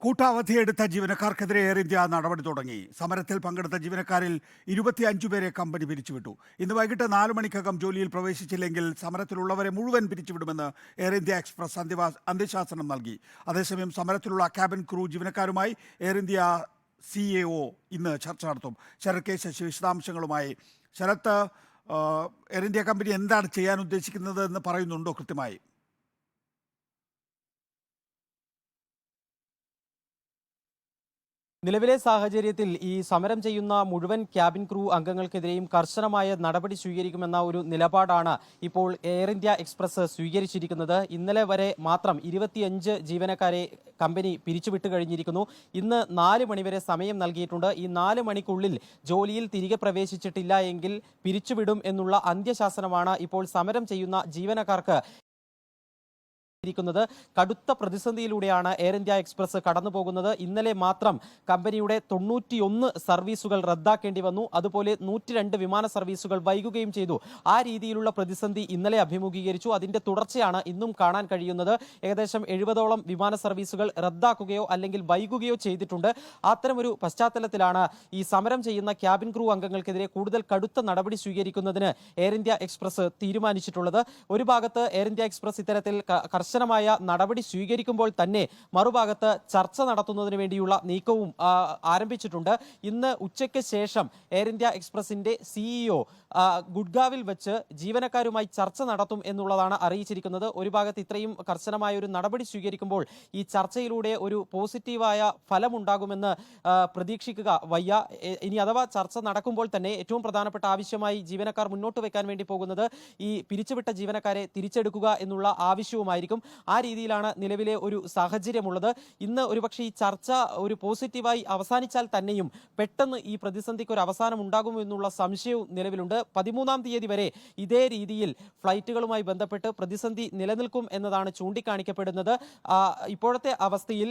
കൂട്ടാവധിയെടുത്ത ജീവനക്കാർക്കെതിരെ air India നടപടി തുടങ്ങി. സമരത്തിൽ പങ്കെടുത്ത ജീവനക്കാരിൽ 25 പേരെ കമ്പനി പിരിച്ചുവിട്ടു. ഇന്ന് വൈകിട്ട് 4 മണിക്കകം ജോലിയിൽ പ്രവേശിച്ചില്ലെങ്കിൽ സമരത്തിലുള്ളവരെ മുഴുവൻ പിരിച്ചുവിടുമെന്ന് എയർ ഇന്ത്യ എക്സ്പ്രസ് അന്ത്യശാസനം നൽകി. അതേസമയം സമരത്തിലുള്ള ക്യാബിൻ ക്രൂ ജീവനക്കാരുമായി എയർ ഇന്ത്യ CEO ഇന്ന് ചർച്ച നടത്തും. ശരത് കെ ശശി വിശദാംശങ്ങളുമായി. ശരത്ത്, എയർ ഇന്ത്യ കമ്പനി എന്താണ് ചെയ്യാൻ ഉദ്ദേശിക്കുന്നത് എന്ന് പറയുന്നുണ്ടോ കൃത്യമായി? നിലവിലെ സാഹചര്യത്തിൽ ഈ സമരം ചെയ്യുന്ന മുഴുവൻ ക്യാബിൻ ക്രൂ അംഗങ്ങൾക്കെതിരെയും കർശനമായ നടപടി സ്വീകരിക്കുമെന്ന ഒരു നിലപാടാണ് ഇപ്പോൾ എയർ ഇന്ത്യ എക്സ്പ്രസ് സ്വീകരിച്ചിരിക്കുന്നത്. ഇന്നലെ വരെ മാത്രം 25 ജീവനക്കാരെ കമ്പനി പിരിച്ചുവിട്ട് കഴിഞ്ഞിരിക്കുന്നു. ഇന്ന് 4 മണിവരെ സമയം നൽകിയിട്ടുണ്ട്. ഈ 4 മണിക്കുള്ളിൽ ജോലിയിൽ തിരികെ പ്രവേശിച്ചിട്ടില്ല എങ്കിൽ പിരിച്ചുവിടും എന്നുള്ള അന്ത്യശാസനമാണ് ഇപ്പോൾ സമരം ചെയ്യുന്ന ജീവനക്കാർക്ക് കടുത്ത പ്രതിസന്ധിയിലൂടെയാണ് എയർ ഇന്ത്യ എക്സ്പ്രസ് കടന്നു പോകുന്നത്. ഇന്നലെ മാത്രം കമ്പനിയുടെ 91 സർവീസുകൾ റദ്ദാക്കേണ്ടി വന്നു. അതുപോലെ 102 വിമാന സർവീസുകൾ വൈകുകയും ചെയ്തു. ആ രീതിയിലുള്ള പ്രതിസന്ധി ഇന്നലെ അഭിമുഖീകരിച്ചു. അതിന്റെ തുടർച്ചയാണ് ഇന്നും കാണാൻ കഴിയുന്നത്. ഏകദേശം 70ഓളം വിമാന സർവീസുകൾ റദ്ദാക്കുകയോ അല്ലെങ്കിൽ വൈകുകയോ ചെയ്തിട്ടുണ്ട്. അത്തരമൊരു പശ്ചാത്തലത്തിലാണ് ഈ സമരം ചെയ്യുന്ന ക്യാബിൻ ക്രൂ അംഗങ്ങൾക്കെതിരെ കൂടുതൽ കടുത്ത നടപടി സ്വീകരിക്കുന്നതിന് എയർ ഇന്ത്യ എക്സ്പ്രസ് തീരുമാനിച്ചിട്ടുള്ളത്. ഒരു ഭാഗത്ത് എയർ ഇന്ത്യ എക്സ്പ്രസ് ഇത്തരത്തിൽ കർശനമായ നടപടി സ്വീകരിക്കുമ്പോൾ തന്നെ മറുഭാഗത്ത് ചർച്ച നടത്തുന്നതിന് വേണ്ടിയുള്ള നീക്കവും ആരംഭിച്ചിട്ടുണ്ട്. ഇന്ന് ഉച്ചയ്ക്ക് ശേഷം എയർ ഇന്ത്യ എക്സ്പ്രസിന്റെ CEO ഗുഡ്ഗാവിൽ വെച്ച് ജീവനക്കാരുമായി ചർച്ച നടത്തും എന്നുള്ളതാണ് അറിയിച്ചിരിക്കുന്നത്. ഒരു ഭാഗത്ത് ഇത്രയും കർശനമായ ഒരു നടപടി സ്വീകരിക്കുമ്പോൾ ഈ ചർച്ചയിലൂടെ ഒരു പോസിറ്റീവായ ഫലമുണ്ടാകുമെന്ന് പ്രതീക്ഷിക്കുക വയ്യ. ഇനി അഥവാ ചർച്ച നടക്കുമ്പോൾ തന്നെ ഏറ്റവും പ്രധാനപ്പെട്ട ആവശ്യമായി ജീവനക്കാർ മുന്നോട്ട് വെക്കാൻ വേണ്ടി പോകുന്നത് ഈ പിരിച്ചുവിട്ട ജീവനക്കാരെ തിരിച്ചെടുക്കുക എന്നുള്ള ആവശ്യവുമായിരിക്കും. ആ രീതിയിലാണ് നിലവിലെ ഒരു സാഹചര്യമുള്ളത്. ഇന്ന് ഒരുപക്ഷെ ഈ ചർച്ച ഒരു പോസിറ്റീവായി അവസാനിച്ചാൽ തന്നെയും പെട്ടെന്ന് ഈ പ്രതിസന്ധിക്ക് ഒരു അവസാനം ഉണ്ടാകുമോ എന്നുള്ള സംശയവും നിലവിലുണ്ട്. 13-ാം തീയതി വരെ ഇതേ രീതിയിൽ ഫ്ലൈറ്റുകളുമായി ബന്ധപ്പെട്ട് പ്രതിസന്ധി നിലനിൽക്കും എന്നതാണ് ചൂണ്ടിക്കാണിക്കപ്പെടുന്നത്. ഇപ്പോഴത്തെ അവസ്ഥയിൽ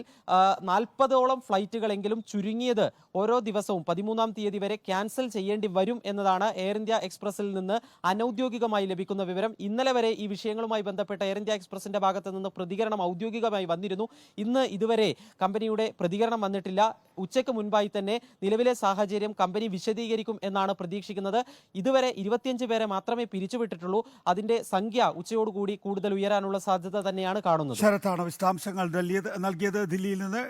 40ഓളം ഫ്ലൈറ്റുകളെങ്കിലും ചുരുങ്ങിയത് ഓരോ ദിവസവും 13-ാം തീയതി വരെ ക്യാൻസൽ ചെയ്യേണ്ടി വരും എന്നതാണ് എയർ ഇന്ത്യ എക്സ്പ്രസിൽ നിന്ന് അനൌദ്യോഗികമായി ലഭിക്കുന്ന വിവരം. ഇന്നലെ വരെ ഈ വിഷയങ്ങളുമായി ബന്ധപ്പെട്ട എയർ ഇന്ത്യ എക്സ്പ്രസിന്റെ ഭാഗത്ത് നിന്ന് പ്രതികരണം ഔദ്യോഗികമായി വന്നിരുന്നു. ഇന്ന് ഇതുവരെ കമ്പനിയുടെ പ്രതികരണം വന്നിട്ടില്ല. ഉച്ചയ്ക്ക് മുൻപായി തന്നെ നിലവിലെ സാഹചര്യം കമ്പനി വിശദീകരിക്കും എന്നാണ് പ്രതീക്ഷിക്കുന്നത്. ഇതുവരെ 25 പേരെ മാത്രമേ പിരിച്ചുവിട്ടിട്ടുള്ളൂ. അതിന്റെ സംഖ്യ ഉച്ചയോടുകൂടി കൂടുതൽ ഉയരാനുള്ള സാധ്യത തന്നെയാണ് കാണുന്നത്. ശരത്താണ് വിശദാംശങ്ങൾ നൽകിയത് ദില്ലിയിൽ നിന്ന്.